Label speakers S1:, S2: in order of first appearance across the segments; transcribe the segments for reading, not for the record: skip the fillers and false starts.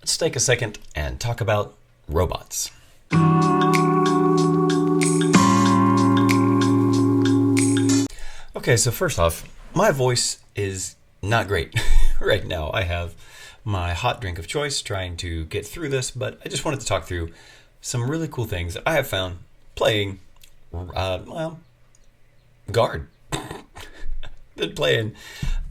S1: let's take a second and talk about robots. Okay, so first off, my voice is not great right now. I have my hot drink of choice trying to get through this, but I just wanted to talk through some really cool things that I have found playing, Guard. Been playing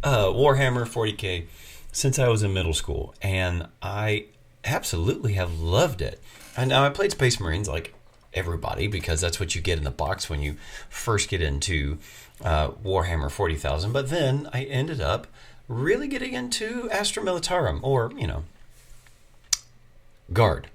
S1: Warhammer 40k since I was in middle school, and I absolutely have loved it. And now I played Space Marines like everybody, because that's what you get in the box when you first get into Warhammer 40,000. But then I ended up really getting into Astra Militarum, or, Guard,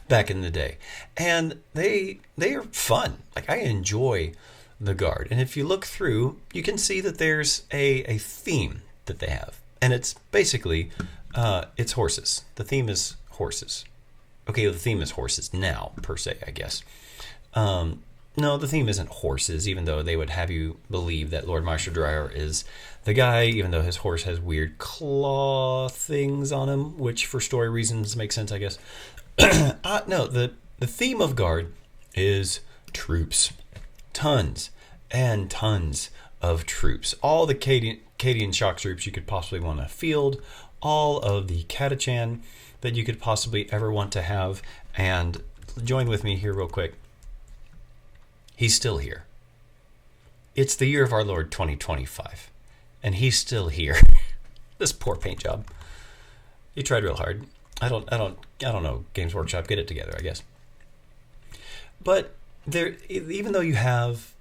S1: back in the day. And they are fun. Like, I enjoy the Guard. And if you look through, you can see that there's a theme that they have. And it's basically, it's horses. The theme is horses. Okay, the theme is horses now, per se, I guess. No, the theme isn't horses, even though they would have you believe that Lord Maestro Dryer is the guy, even though his horse has weird claw things on him, which for story reasons makes sense, I guess. No, the theme of Guard is troops. Tons and tons of troops. All the Cadian shock troops you could possibly want to field. All of the Catachan that you could possibly ever want to have. And join with me here real quick. He's still here. It's the year of our Lord 2025. And he's still here. This poor paint job. He tried real hard. I don't know. Games Workshop, get it together, I guess. But there, even though you have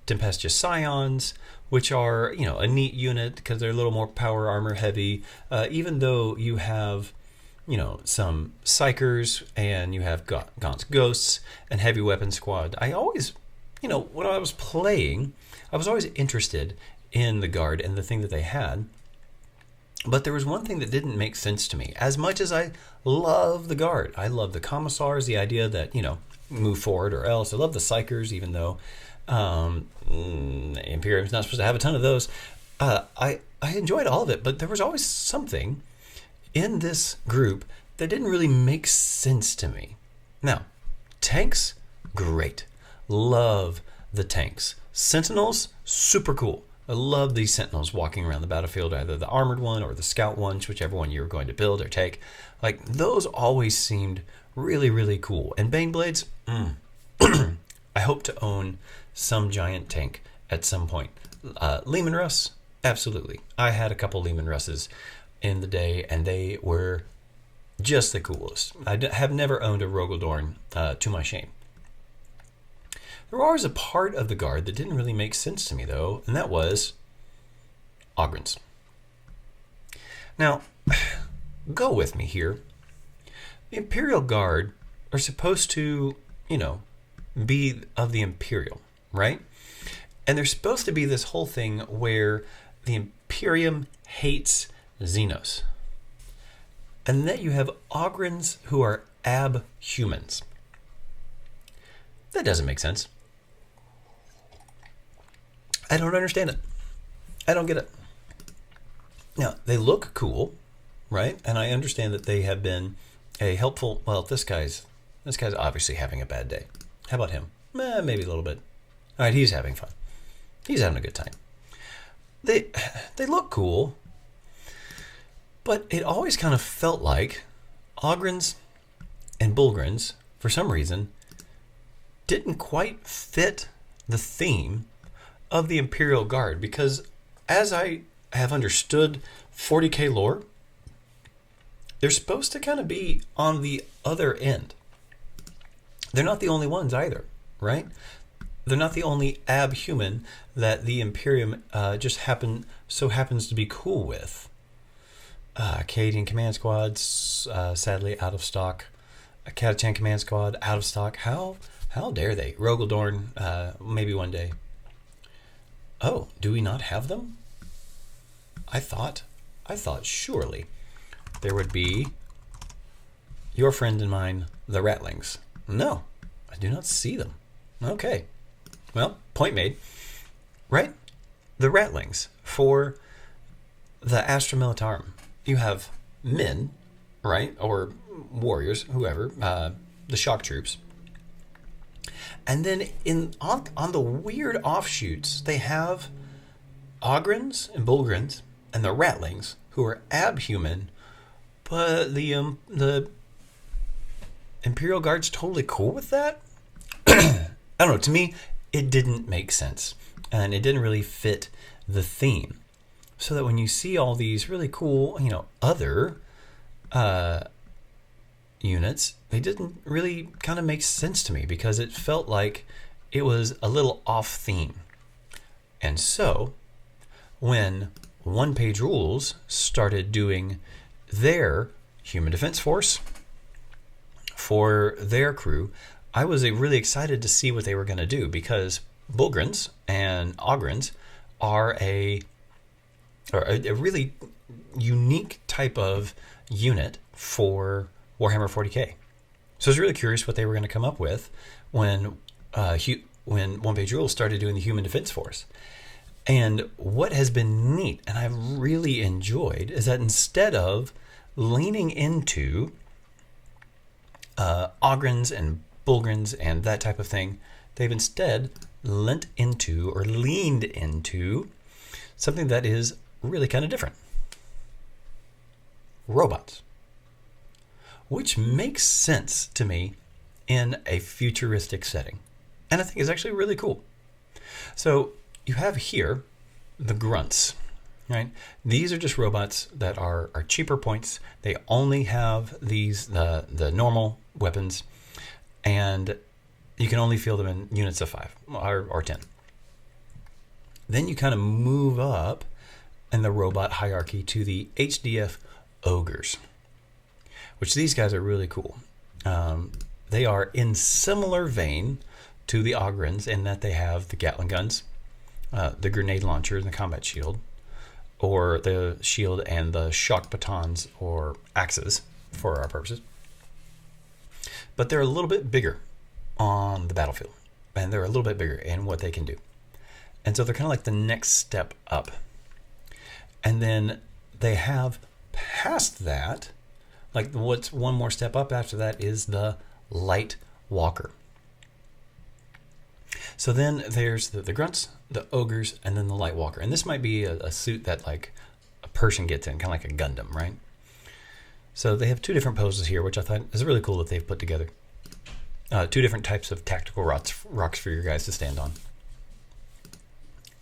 S1: Tempestuous Scions, which are, a neat unit because they're a little more power armor heavy, even though you have, some Psychers and you have Gaunt's Ghosts and Heavy Weapon Squad, I always, when I was playing, I was always interested in the Guard and the thing that they had. But there was one thing that didn't make sense to me. As much as I love the Guard, I love the Commissars, the idea that, move forward or else. I love the Psychers, even though Imperium's not supposed to have a ton of those. I enjoyed all of it, but there was always something in this group that didn't really make sense to me. Now, tanks, great. Love the tanks. Sentinels, super cool. I love these Sentinels walking around the battlefield, either the armored one or the scout ones, whichever one you were going to build or take. Like, those always seemed really, really cool. And Baneblades, I hope to own some giant tank at some point. Leman Russ, absolutely. I had a couple Leman Russes in the day, and they were just the coolest. I have never owned a Rogaldorn, to my shame. There was a part of the Guard that didn't really make sense to me, though, and that was Ogrins. Now, go with me here. The Imperial Guard are supposed to, be of the Imperial, right? And there's supposed to be this whole thing where the Imperium hates Xenos. And then you have Ogrins who are abhumans. That doesn't make sense. I don't understand it. I don't get it. Now, they look cool, right? And I understand that they have been a helpful... Well, this guy's obviously having a bad day. How about him? Maybe a little bit. All right, he's having fun. He's having a good time. They look cool, but it always kind of felt like Ogrins and Bulgrins, for some reason, didn't quite fit the theme of the Imperial Guard, because as I have understood 40k lore, they're supposed to kind of be on the other end. They're not the only ones either, right? They're not the only abhuman that the Imperium just happens to be cool with. Cadian Command Squads, sadly out of stock. A Catachan Command Squad, out of stock. How dare they? Rogaldorn, maybe one day. Oh, do we not have them? I thought surely there would be your friend and mine, the Ratlings. No, I do not see them. Okay. Well, point made. Right? The Ratlings for the Astra Militarum. You have men, right, or warriors, whoever, the shock troops. And then on the weird offshoots, they have Ogrins and Bulgrins and the Ratlings, who are abhuman, but the Imperial Guard's totally cool with that. I don't know. To me, it didn't make sense, and it didn't really fit the theme. So that when you see all these really cool, other units, they didn't really kind of make sense to me because it felt like it was a little off theme. And so when OnePage Rules started doing their Human Defense Force for their crew, I was really excited to see what they were going to do, because Bulgrins and Ogrins are a really unique type of unit for Warhammer 40k. So I was really curious what they were going to come up with when OnePage Rules started doing the Human Defense Force. And what has been neat, and I've really enjoyed, is that instead of leaning into Ogrins and Bulgrins and that type of thing, they've instead leaned into something that is really kind of different. Robots. Which makes sense to me in a futuristic setting. And I think it's actually really cool. So you have here the grunts, right? These are just robots that are cheaper points. They only have the normal weapons, and you can only field them in units of 5 or 10. Then you kind of move up in the robot hierarchy to the HDF ogres, which these guys are really cool. They are in similar vein to the Ogrins in that they have the Gatling guns, the grenade launcher and the combat shield, or the shield and the shock batons or axes for our purposes. But they're a little bit bigger on the battlefield, and they're a little bit bigger in what they can do. And so they're kind of like the next step up. And then they have past that, like what's one more step up after that is the light walker. So then there's the grunts, the ogres, and then the light walker. And this might be a suit that like a person gets in, kind of like a Gundam, right? So they have 2 different poses here, which I thought is really cool that they've put together. 2 different types of tactical rocks for your guys to stand on.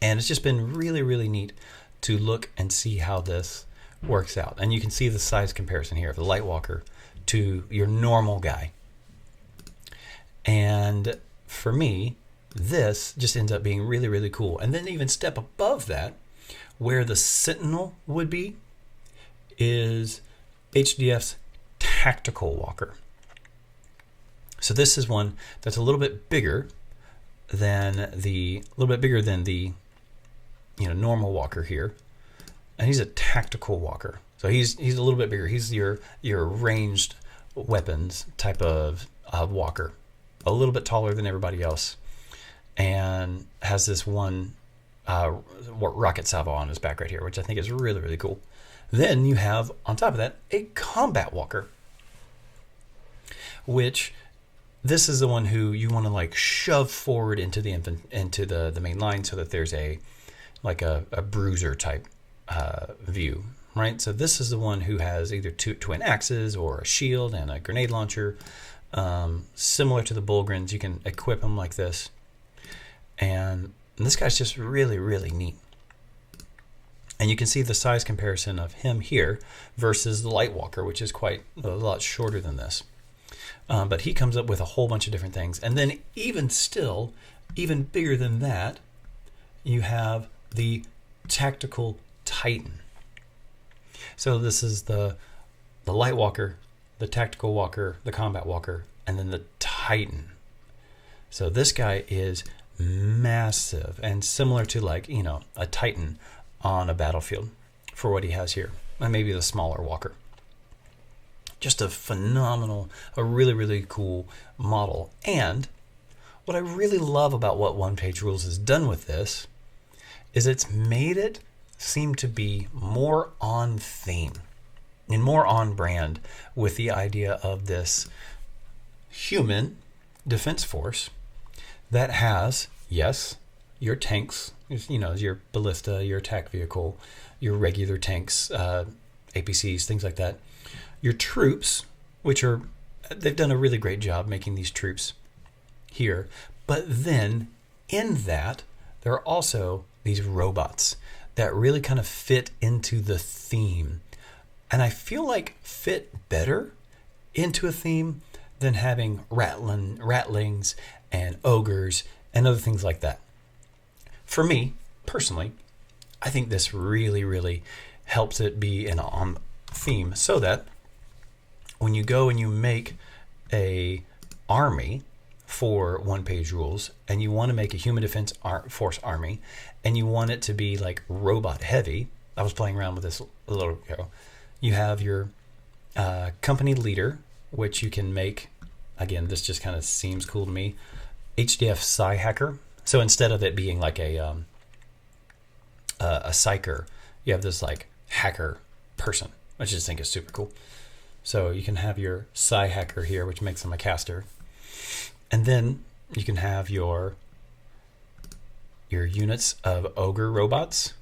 S1: And it's just been really, really neat to look and see how this works out. And you can see the size comparison here of the light walker to your normal guy. And for me, this just ends up being really, really cool. And then even step above that, where the Sentinel would be, is HDF's Tactical Walker. So this is one that's a little bit bigger than the normal walker here, and he's a tactical walker. So he's a little bit bigger. He's your ranged weapons type of walker, a little bit taller than everybody else, and has this one rocket salvo on his back right here, which I think is really, really cool. Then you have on top of that a combat walker, which this is the one who you want to like shove forward into the main line so that there's a bruiser type view, right? So this is the one who has either 2 twin axes or a shield and a grenade launcher, similar to the Bulgrins. You can equip them like this, and this guy's just really, really neat. And you can see the size comparison of him here versus the light walker, which is quite a lot shorter than this. But he comes up with a whole bunch of different things. And then even bigger than that, you have the Tactical Titan. So this is the light walker, the tactical walker, the combat walker, and then the Titan. So this guy is massive and similar to a Titan on a battlefield for what he has here, and maybe the smaller walker. Just a phenomenal, a really, really cool model. And what I really love about what OnePage Rules has done with this is it's made it seem to be more on theme. and more on brand with the idea of this human defense force that has, yes, your tanks, your ballista, your attack vehicle, your regular tanks, APCs, things like that. Your troops, they've done a really great job making these troops here. But then in that, there are also these robots that really kind of fit into the theme. And I feel like fit better into a theme than having rattlings and ogres and other things like that. For me, personally, I think this really, really helps it be on theme, so that when you go and you make a army for OnePage Rules and you want to make a human defense force army and you want it to be like robot heavy, I was playing around with this a little ago. You have your company leader, which you can make, again, this just kind of seems cool to me, HDF Psi Hacker. So instead of it being like a psyker, you have this like hacker person, which I just think is super cool. So you can have your Psi Hacker here, which makes him a caster. And then you can have your units of ogre robots.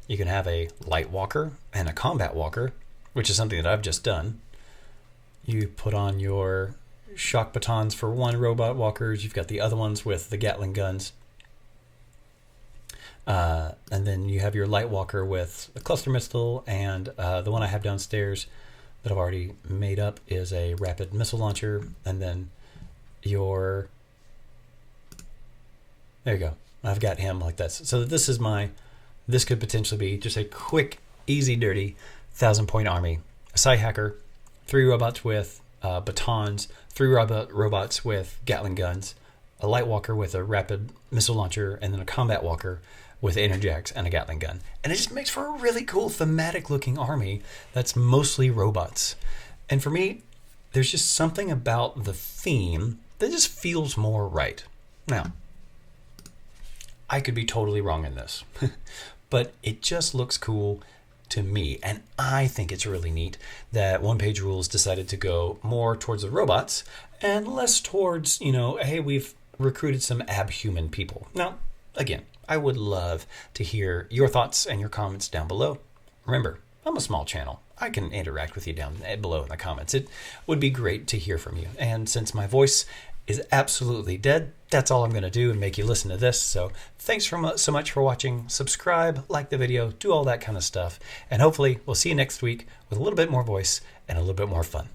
S1: You can have a light walker and a combat walker, which is something that I've just done. You put on your shock batons for one robot walkers. You've got the other ones with the Gatling guns. And then you have your light walker with a cluster missile, and the one I have downstairs that I've already made up is a rapid missile launcher. And then there you go. I've got him like that. So this could potentially be just a quick, easy, dirty 1,000-point army. A Psi Hacker, 3 robots with batons, 3 robots with Gatling guns, a light walker with a rapid missile launcher, and then a combat walker with enerjacks and a Gatling gun. And it just makes for a really cool thematic looking army that's mostly robots. And for me, there's just something about the theme that just feels more right. Now, I could be totally wrong in this, but it just looks cool to me. And I think it's really neat that OnePage Rules decided to go more towards the robots and less towards, hey, we've recruited some abhuman people. Now, again, I would love to hear your thoughts and your comments down below. Remember, I'm a small channel. I can interact with you down below in the comments. It would be great to hear from you. And since my voice is absolutely dead, that's all I'm going to do and make you listen to this. So thanks so much for watching. Subscribe, like the video, do all that kind of stuff. And hopefully we'll see you next week with a little bit more voice and a little bit more fun.